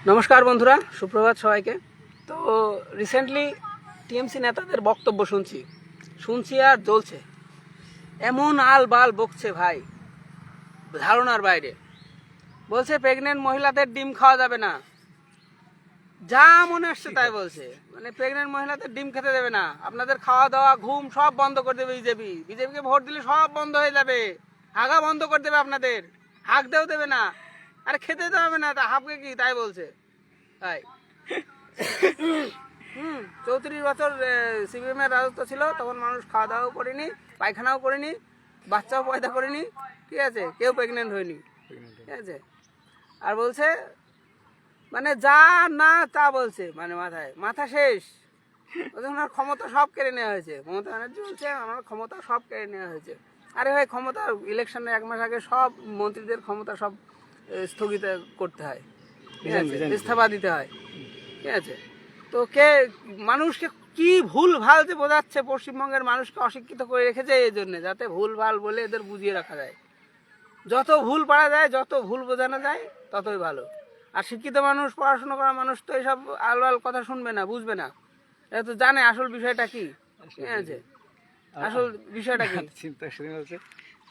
নমস্কার বন্ধুরা, সুপ্রভাত সবাইকে। তো রিসেন্টলি টিএমসি নেতাদের বক্তব্য শুনছি আর জ্বলছে। এমন আলবাল বকছে ভাই, ধারণার বাইরে। বলছে প্রেগনেন্ট মহিলাদের ডিম খাওয়া যাবে না, যা মনে আসছে তাই বলছে। মানে প্রেগনেন্ট মহিলাদের ডিম খেতে দেবে না, আপনাদের খাওয়া দাওয়া ঘুম সব বন্ধ করে দেবে বিজেপিকে ভোট দিলে সব বন্ধ হয়ে যাবে, হাগা বন্ধ করে দেবে, আপনাদের হাঁকতেও দেবে না, আর খেতে দেবে না, তা হাঁপকে কি তাই বলছে। তাই 34 বছর সিপিএম এর রাজত্ব ছিল, তখন মানুষ খাওয়া দাওয়াও করেনি, পায়খানাও করেনি, বাচ্চাও পয়দা করেনি, ঠিক আছে, কেউ প্রেগনেন্ট হয়নি, ঠিক আছে। আর বলছে মানে যা না তা বলছে, মানে মাথা শেষ। ওনার ক্ষমতা সব কেড়ে নেওয়া হয়েছে, মমতা ব্যানার্জি বলছে আমার ক্ষমতা সব কেড়ে নেওয়া হয়েছে। আরে ভাই, ক্ষমতা ইলেকশনের 1 মাস আগে সব মন্ত্রীদের ক্ষমতা সব স্থগিত করতে হয়, ঠিক আছে, ইস্তফা দিতে হয়, ঠিক আছে। তো মানুষকে কি ভুল ভাল যে বোঝাচ্ছে, পশ্চিমবঙ্গের মানুষকে অশিক্ষিত করে রেখেছে এই জন্য, যাতে ভুল ভাল বলে এদের বুঝিয়ে রাখা যায়। যত ভুল পারা যায়, যত ভুল বোঝানো যায়, ততই ভালো। আর শিক্ষিত মানুষ, পড়াশোনা করা মানুষ তো এইসব আলবাল কথা শুনবে না, বুঝবে না। এরা তো জানে আসল বিষয়টা কি, ঠিক আছে, আসল বিষয়টা কি। চিন্তা সেদিন হচ্ছে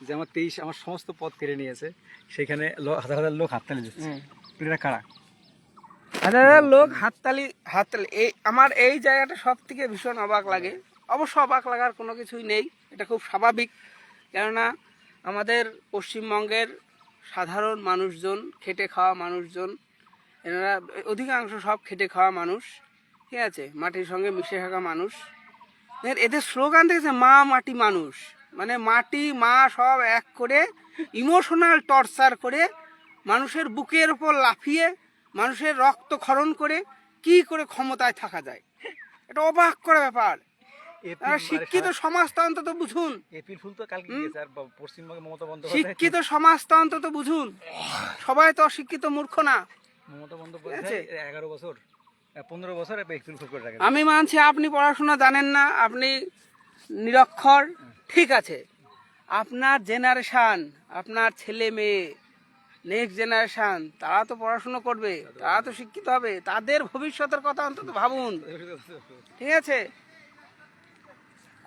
যে আমার সমস্ত পথ কেড়ে নিয়েছে, সেখানে হাজার হাজার লোক হাততালি দিচ্ছে। এটা কারা? হাজার হাজার লোক হাততালি। আমার এই জায়গাটা সব থেকে ভীষণ অবাক লাগে। অবশ্য অবাক লাগার কোনো কিছুই নেই, এটা খুব স্বাভাবিক। কেননা আমাদের পশ্চিমবঙ্গের সাধারণ মানুষজন, খেটে খাওয়া মানুষজন, এনারা অধিকাংশ সব খেটে খাওয়া মানুষ, ঠিক আছে, মাটির সঙ্গে মিশে থাকা মানুষ। এদের স্লোগান দেখেছে মা মাটি মানুষ, মানে মাটি মা সব এক করে ইমোশনাল টর্চার করে মানুষের বুকের উপর লাফিয়ে মানুষের রক্ত ক্ষরণ করে কি করে ক্ষমতায় থাকা যায়, এটা অবাক করা ব্যাপার। শিক্ষিত সমাজটা অন্তত বুঝুন, শিক্ষিত সমাজটা অন্তত বুঝুন। সবাই তো অশিক্ষিত মূর্খ না। মমতা বন্দ্যোপাধ্যায় 11 বছর 15 বছর আমি মানছি আপনি পড়াশোনা জানেন না, আপনি নিরক্ষর, ঠিক আছে। আপনার জেনারেশন, আপনার ছেলে মেয়ে, নেক্সট জেনারেশন, তারা তো পড়াশুনো করবে, তারা তো শিক্ষিত হবে, তাদের ভবিষ্যতের কথা অন্তত ভাবুন, ঠিক আছে।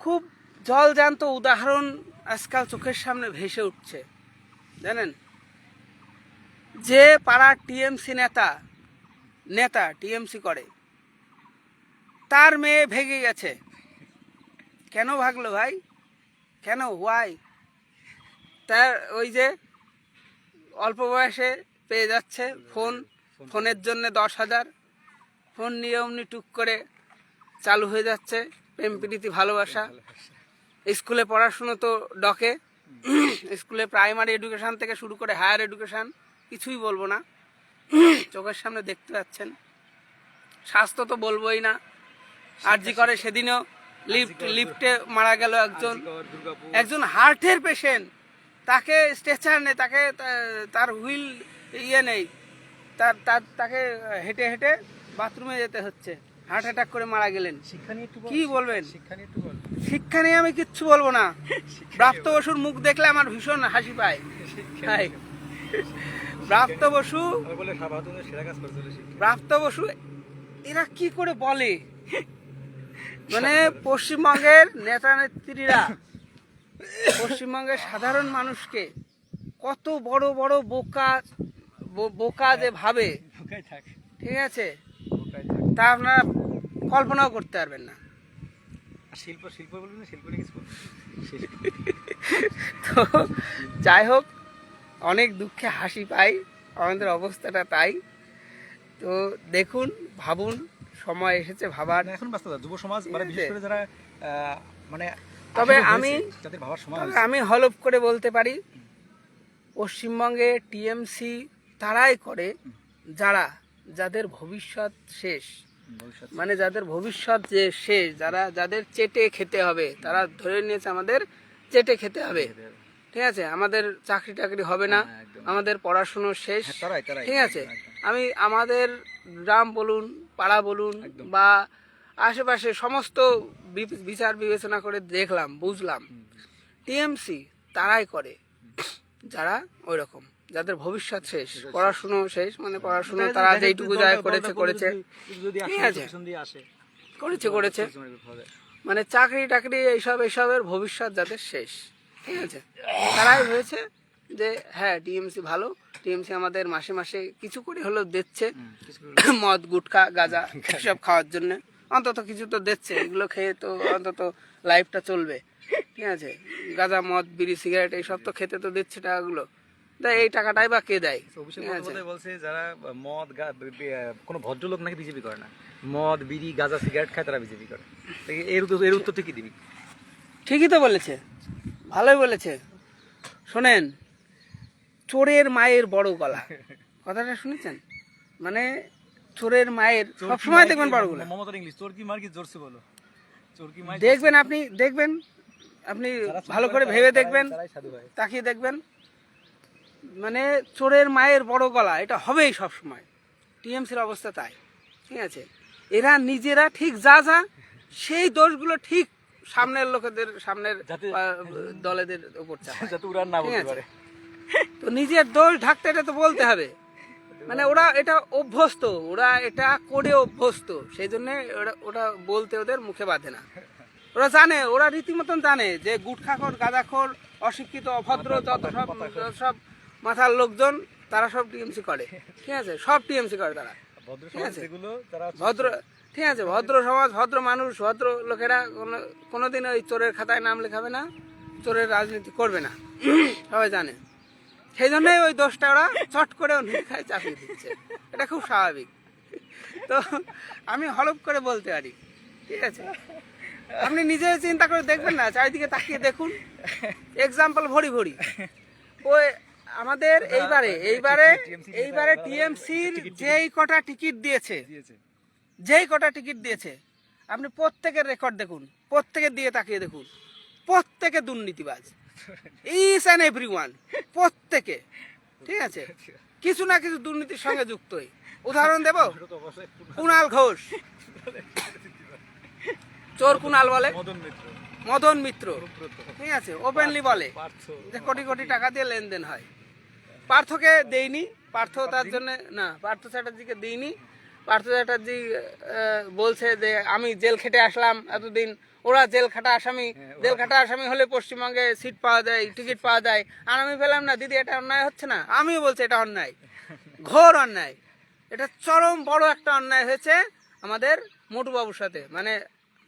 খুব জলজান্ত উদাহরণ আজকাল চোখের সামনে ভেসে উঠছে, জানেন। যে পাড়ার টিএমসি নেতা টিএমসি করে, তার মেয়ে ভেগে গেছে। কেন ভাগলো ভাই, কেন, ওয়াই? তার ওই যে অল্প বয়সে পেয়ে যাচ্ছে ফোনের জন্য 10,000, ফোন নিয়ে অমনি টুক করে চালু হয়ে যাচ্ছে প্রেম প্রীতি ভালোবাসা। স্কুলে পড়াশুনো তো ডকে, স্কুলে প্রাইমারি এডুকেশন থেকে শুরু করে হায়ার এডুকেশন, কিছুই বলবো না, চোখের সামনে দেখতে পাচ্ছেন। স্বাস্থ্য তো বলবোই না, আরজি করে সেদিনও লিফটে মারা গেল একজন হার্টের পেশেন্ট, তাকে স্ট্রেচার নেই, তার হুইল নেই, তাকে হেঁটে হেঁটে বাথরুমে যেতে হচ্ছে, হার্ট অ্যাটাক করে মারা গেলেন। কি বলবেন? শিক্ষা নিয়ে আমি কিচ্ছু বলবো না। প্রাপ্ত বসুর মুখ দেখলে আমার ভীষণ হাসি পায়। প্রাপ্ত বসু এরা কি করে বলে, মানে পশ্চিমবঙ্গের নেতা নেত্রীরা পশ্চিমবঙ্গের সাধারণ মানুষকে কত বড় বড় বোকা যে ভাবে, ঠিক আছে, তা আপনারা কল্পনাও করতে পারবেন না। তো যাই হোক, অনেক দুঃখে হাসি পাই, আমাদের অবস্থাটা তাই। তো দেখুন, ভাবুন, সময় এসেছে ভাবার। এখন ব্যস্ততা যুব সমাজ, বিশেষ করে যারা মানে, তবে আমি হলফ করে বলতে পারি, পশ্চিমবঙ্গে টিএমসি তারাই করে যাদের ভবিষ্যৎ শেষ, মানে যাদের ভবিষ্যৎ যে শেষ, যাদের চেটে খেতে হবে, তারা ধরে নিয়েছে আমাদের চেটে খেতে হবে, ঠিক আছে, আমাদের চাকরি টাকরি হবে না, আমাদের পড়াশুনো শেষ, ঠিক আছে। আমি আমাদের গ্রাম বলুন, পাড়া বলুন, বা আশেপাশে সমস্ত বিচার বিবেচনা করে দেখলাম, বুঝলাম, টিএমসি তারাই করে যারা ওই রকম। যাদের ভবিষ্যৎ শেষ, পড়াশুনো শেষ, মানে পড়াশুনো তারা যেইটুকু যায় করেছে যদি ঠিক আছে। পিছন দিয়ে আসে করেছে মানে চাকরি টাকরি এইসবের ভবিষ্যৎ যাদের শেষ, ঠিক আছে, তারাই হয়েছে যে হ্যাঁ টিএমসি ভালো, টিএমসি আমাদের মাসে মাসে কিছু করে হলেও দিচ্ছে, মদ গুটখা গাঁজা এসব খাওয়ার জন্য অন্তত কিছু তো দিচ্ছে, এগুলো খেয়ে তো অন্তত লাইফটা চলবে, ঠিক আছে, গাঁজা মদ বিড়ি সিগারেট এইসব তো খেতে তো দিচ্ছে টাকাগুলো, তাই এই টাকাটাই বা কে দেয়, অভিষেক ঠিক আছে। বন্দ্যোপাধ্যায় বলছে যারা মদ কোনো ভদ্রলোক নাকি বিজেপি করে না, মদ বিড়ি গাঁজা সিগারেট খায় তারা বিজেপি করে। তো এর উত্তর থেকে দিবি? ঠিকই তো বলেছে, ভালোই বলেছে। শোনেন, চোরের মায়ের বড় গলা, কথাটা শুনেছেন? মানে চোরের মায়ের সবসময় দেখবেন বড় গলা। মমতার ইংলিশ চোর কি মার কি জোরসে বলো, চোর কি মার। দেখবেন আপনি ভালো করে ভেবে দেখবেন, তারাই সাধু ভাই। তাকিয়ে দেখবেন, মানে চোরের মায়ের বড় গলা, এটা হবেই সবসময়। টিএমসির অবস্থা তাই, ঠিক আছে। এরা নিজেরা ঠিক যা সেই দোষগুলো ঠিক সামনের লোকেদের, সামনের দলেদের উপর চাপায়, যাতে ওরা না ঠিক বলতে আছে? পারে। তো নিজের দোষ ঢাকতে এটা তো বলতে হবে, মানে ওরা এটা অভ্যস্ত, ওরা এটা করে অভ্যস্ত, সেই জন্য ওরা বলতে ওদের মুখে বাঁধে না। ওরা জানে, ওরা রীতিমতন জানে যে গুটখাখোর গাঁজাখোর অশিক্ষিত অভদ্র যত সব মাথার লোকজন তারা সব টিএমসি করে, ঠিক আছে, সব টিএমসি করে তারা, ভদ্র ঠিক সমাজ আছে। যেগুলো তারা ভদ্র, ঠিক আছে, ভদ্র সমাজ, ভদ্র মানুষ, ভদ্র লোকেরা কোনোদিন ওই চোরের খাতায় নাম লেখাবে না, চোরের রাজনীতি করবে না, সবাই জানে। সেই জন্যই ওই দোষটা ওরা চট করে খায় চাপিয়ে দিচ্ছে, এটা খুব স্বাভাবিক। তো আমি হলপ করে বলতে পারি, ঠিক আছে, আপনি নিজে চিন্তা করে দেখবেন না, চারিদিকে তাকিয়ে দেখুন, এক্সাম্পল ভরি ভরি। ওই আমাদের এইবারে টিএমসির যেই কটা টিকিট দিয়েছে, আপনি প্রত্যেকের রেকর্ড দেখুন, প্রত্যেকের দিয়ে তাকিয়ে দেখুন, প্রত্যেকে দুর্নীতিবাজ, ইচ অ্যান্ড এভরিওয়ান, প্রত্যেকে, ঠিক আছে, কিছু না কিছু দুর্নীতির সঙ্গে যুক্তই। উদাহরণ দেব, কুণাল ঘোষ, চোর কুণাল বলে, মদন মিত্র, ঠিক আছে, ওপেনলি বলে যে কোটি কোটি টাকা দিয়ে লেনদেন হয়। পার্থকে দেইনি, পার্থ তার জন্য না, পার্থ চ্যাটার্জিকে দিইনি। পার্থ চ্যাটার্জি বলছে যে আমি জেল খেটে আসলাম এতদিন, ওরা জেল খাটা আসামি হলে পশ্চিমবঙ্গে সিট পাওয়া যায়, টিকিট পাওয়া যায়, আর আমি পেলাম না। দিদি, এটা অন্যায় হচ্ছে না? আমিও বলছি এটা অন্যায়, ঘোর অন্যায়, এটা চরম বড় একটা অন্যায় হয়েছে আমাদের মোটুবাবুর সাথে, মানে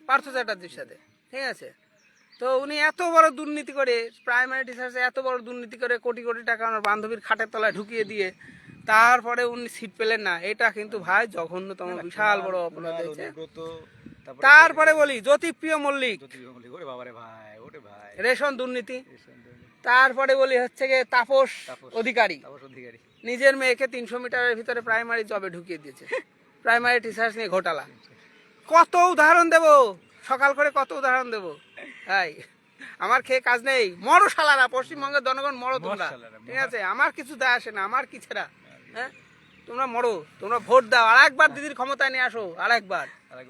পার্থ চ্যাটার্জির সাথে, ঠিক আছে। তো উনি এত বড় দুর্নীতি করে, প্রাইমারি টিচার্সে এত বড় দুর্নীতি করে, কোটি কোটি টাকা আমার বান্ধবীর খাটের তলায় ঢুকিয়ে দিয়ে তারপরে উনি সিট পেলেন না, এটা কিন্তু ভাই জঘন্যতম বিশাল বড় অপরাধ হয়েছে। তারপরে বলি জ্যোতিপ্রিয় মল্লিক, রেশন দুর্নীতি। তারপরে বলি হচ্ছে গিয়ে তাপস অধিকারী, নিজের মেয়েকে 300 মিটারের ভিতরে প্রাইমারি জবে ঢুকিয়ে দিয়েছে, প্রাইমারি টিচার্স নিয়ে ঘোটালা। কত উদাহরণ দেব, সকাল করে কত উদাহরণ দেব ভাই, আমার খেয়ে কাজ নেই। মরো শালারা, পশ্চিমবঙ্গের জনগণ মরো তোমরা, ঠিক আছে, আমার কিছু দেয় আসে না, আমার কি ছেড়া, হ্যাঁ, তোমরা মরো, তোমরা ভোট দাও, আর একবার দিদির ক্ষমতায় নিয়ে আসো, আর একবার,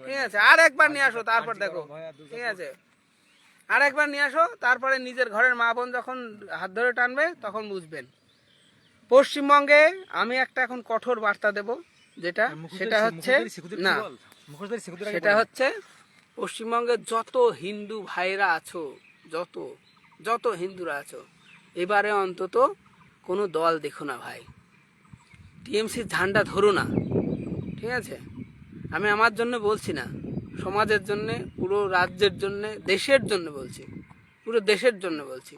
ঠিক আছে, আর একবার নিয়ে আসো, তারপর দেখো, ঠিক আছে, আর একবার নিয়ে আসো, তারপরে নিজের ঘরের মা বোন যখন হাত ধরে টানবে তখন বুঝবেন। পশ্চিমবঙ্গে আমি একটা এখন কঠোর বার্তা দেব, যেটা সেটা হচ্ছে না, সেটা হচ্ছে পশ্চিমবঙ্গে যত হিন্দু ভাইরা আছো, যত হিন্দুরা আছো, এবারে অন্তত কোনো দল দেখো না ভাই, টিএমসির ঝান্ডা ধরো না, ঠিক আছে। আমি আমার জন্য বলছি না, সমাজের জন্য, পুরো রাজ্যের জন্য, দেশের জন্য বলছি, পুরো দেশের জন্য বলছি,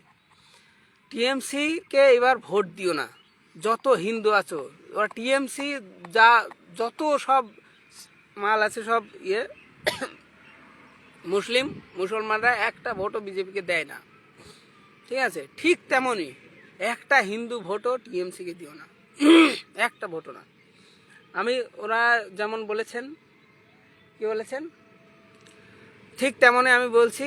টিএমসিকে এবার ভোট দিও না। যত হিন্দু আছো, ওরা টিএমসি যত সব মাল আছে সব মুসলমানরা একটা ভোটও বিজেপিকে দেয় না, ঠিক আছে। ঠিক তেমনই একটা হিন্দু ভোটও টিএমসিকে দিও না, একটা ভোটও না। ওরা যেমন বলেছেন, কি বলেছেন, ঠিক তেমনই আমি বলছি,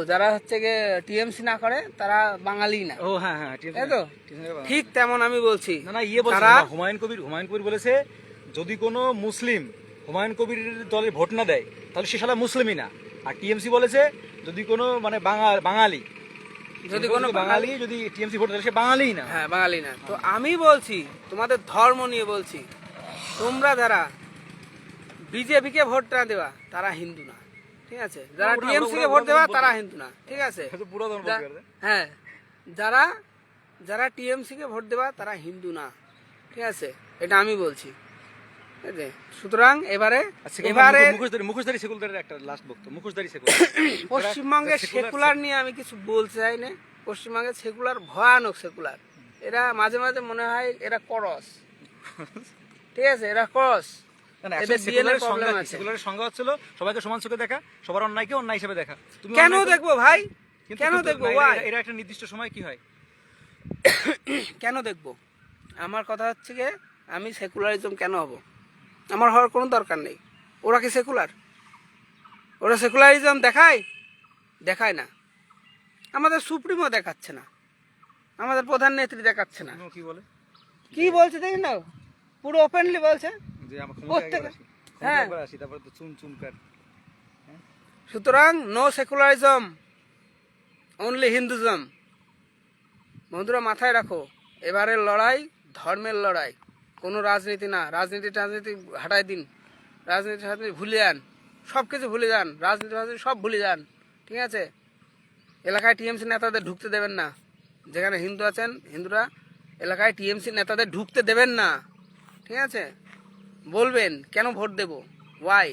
যারা হচ্ছে গিয়ে টিএমসি না করে তারা বাঙালি না। ও হ্যাঁ, তাই তো, ঠিক তেমন আমি বলছি। না হুমায়ুন কবির বলেছে যদি কোনো মুসলিম হুমায়ুন কবির দলে ভোট না দেয় তাহলে সে শালা মুসলিমই না। আর টিএমসি বলেছে যদি কোনো মানে বাঙালি যদি কোনো বাঙালি যদি টিএমসি ভোট দেয় সে বাঙালি না। হ্যাঁ, বাঙালি না। তো আমি বলছি, তোমাদের ধর্ম নিয়ে বলছি, তোমরা যারা বিজেপিকে ভোট না দেওয়া তারা হিন্দু না, ঠিক আছে? যারা টিএমসি কে ভোট দেওয়া তারা হিন্দু না, ঠিক আছে? পুরো ধর্ম হ্যাঁ, যারা যারা টিএমসি কে ভোট দেওয়া তারা হিন্দু না, ঠিক আছে? এটা আমি বলছি, ঠিক আছে? সুতরাং এবারে মুখোশধারী সেকুলারের একটা লাস্ট বক্তব্য, মুখোশধারী সেকুলার। পশ্চিমবঙ্গের সেকুলার নিয়ে আমি কিছু বলতে চাই না। পশ্চিমবঙ্গের সেকুলার ভয়ানক সেকুলার। এরা মাঝে মাঝে মনে হয় এরা করস, ঠিক আছে? এরা করস। সেকুলারের সংজ্ঞা হচ্ছিল সবাইকে সমান চোখে দেখা, সবার অন্যায়কে অন্যায় হিসেবে দেখা। কেন দেখবো ভাই, কেন দেখবো? এরা একটা নির্দিষ্ট সময় কি হয় কেন দেখবো? আমার কথা হচ্ছে যে আমি সেকুলারিজম কেন হব? আমার হওয়ার কোনো দরকার নেই। ওরা কি সেকুলার? ওরা সেকুলারিজম দেখায়? দেখায় না। আমাদের সুপ্রিমো দেখাচ্ছে না, আমাদের প্রধান নেত্রী দেখাচ্ছে না। কি বলে, কি বলছে দেখি না, পুরো ওপেনলি বলছে যে আমরা প্রত্যেকে। হ্যাঁ, তারপর তো চুন চুন কার। সুতরাং নো সেকুলারিজম, অনলি হিন্দুজম। বন্ধুরা মাথায় রাখো, এবারের লড়াই ধর্মের লড়াই, কোনো রাজনীতি না। রাজনীতি হাঁটাই দিন, রাজনীতি ভুলে যান, সব কিছু ভুলে যান, রাজনীতি সব ভুলে যান, ঠিক আছে? এলাকায় টিএমসি নেতাদের ঢুকতে দেবেন না। যেখানে হিন্দু আছেন, হিন্দুরা এলাকায় টিএমসি নেতাদের ঢুকতে দেবেন না, ঠিক আছে? বলবেন কেন ভোট দেব, ওয়াই,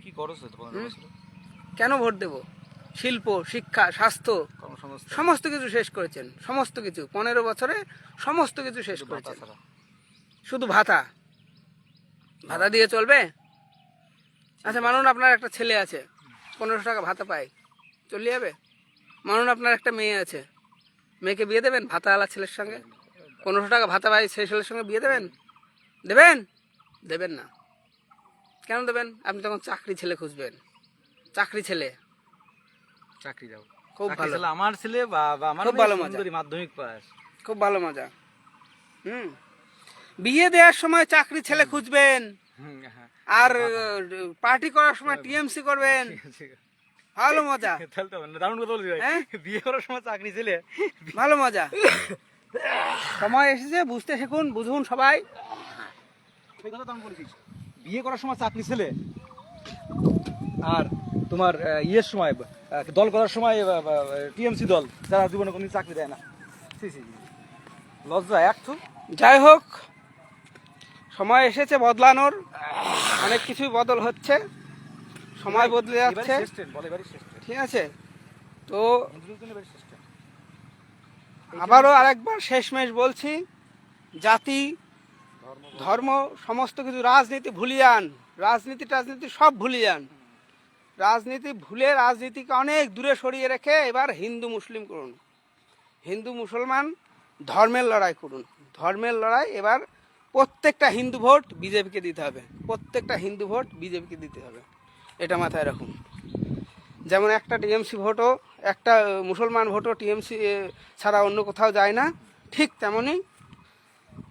কি করো কেন ভোট দেব? শিল্প, শিক্ষা, স্বাস্থ্য, সমস্ত কিছু শেষ করেছেন, সমস্ত কিছু 15 বছরে সমস্ত কিছু শেষ করেছেন। শুধু ভাতা, ভাতা দিয়ে চলবে? আচ্ছা মানুন আপনার একটা ছেলে আছে, 1500 টাকা ভাতা পায়, চলে যাবে? মানুন আপনার একটা মেয়ে আছে, মেয়েকে বিয়ে দেবেন ভাতাওয়ালা ছেলের সঙ্গে? 1500 টাকা ভাতা পায় সেই ছেলের সঙ্গে বিয়ে দেবেন? দেবেন? দেবেন না। কেন দেবেন? আপনি তখন চাকরি ছেলে খুঁজবেন, চাকরি ছেলে। চাকরি দাও, খুব ভালো। আমার ছেলে বা আমার খুব ভালো মজা, মাধ্যমিক পাস, খুব ভালো মজা। বিয়ে দেওয়ার সময় চাকরি ছেলে খুঁজবেন, আর পার্টি করার সময় টিএমসি করবেন, ভালো মজা। দারুণ কথা বলছি ভাই, বিয়ে করার সময় চাকরি ছেলে, ভালো মজা। সময় এসেছে, বুঝতে শিখুন, বুঝুন সবাই। বিয়ে করার সময় চাকরি ছেলে, আর তোমার ইয়ের সময় দল করার সময় টিএমসি দল, যারা জীবনে কোনো চাকরি দেয় না। লজ্জা একটু। যাই হোক, সময় এসেছে বদলানোর, অনেক কিছুই বদল হচ্ছে, সময় বদলে যাচ্ছে, ঠিক আছে? তো আবারও আরেকবার শেষমেশ বলছি, জাতি, ধর্ম, সমস্ত কিছু, রাজনীতি ভুলে যান, রাজনীতি সব ভুলে যান। রাজনীতি ভুলে রাজনীতিকে অনেক দূরে সরিয়ে রেখে এবার হিন্দু মুসলিম করুন, হিন্দু মুসলমান ধর্মের লড়াই করুন। ধর্মের লড়াই এবার প্রত্যেকটা হিন্দু ভোট বিজেপিকে দিতে হবে, প্রত্যেকটা হিন্দু ভোট বিজেপিকে দিতে হবে, এটা মাথায় রাখুন। যেমন একটা টিএমসি ভোটও, একটা মুসলমান ভোটও টিএমসি ছাড়া অন্য কোথাও যায় না, ঠিক তেমনই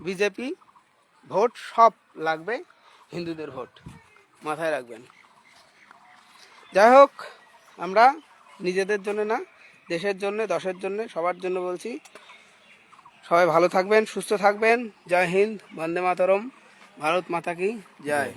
বিজেপি ভোট সব লাগবে, হিন্দুদের ভোট, মাথায় রাখবেন। যাই হোক, আমরা নিজেদের জন্য না, দেশের জন্য, দশের জন্য, সবার জন্য বলছি, সবাই ভালো থাকবেন, সুস্থ থাকবেন। জয় হিন্দ, বন্দে মাতরম, ভারত মাতা কি জয়।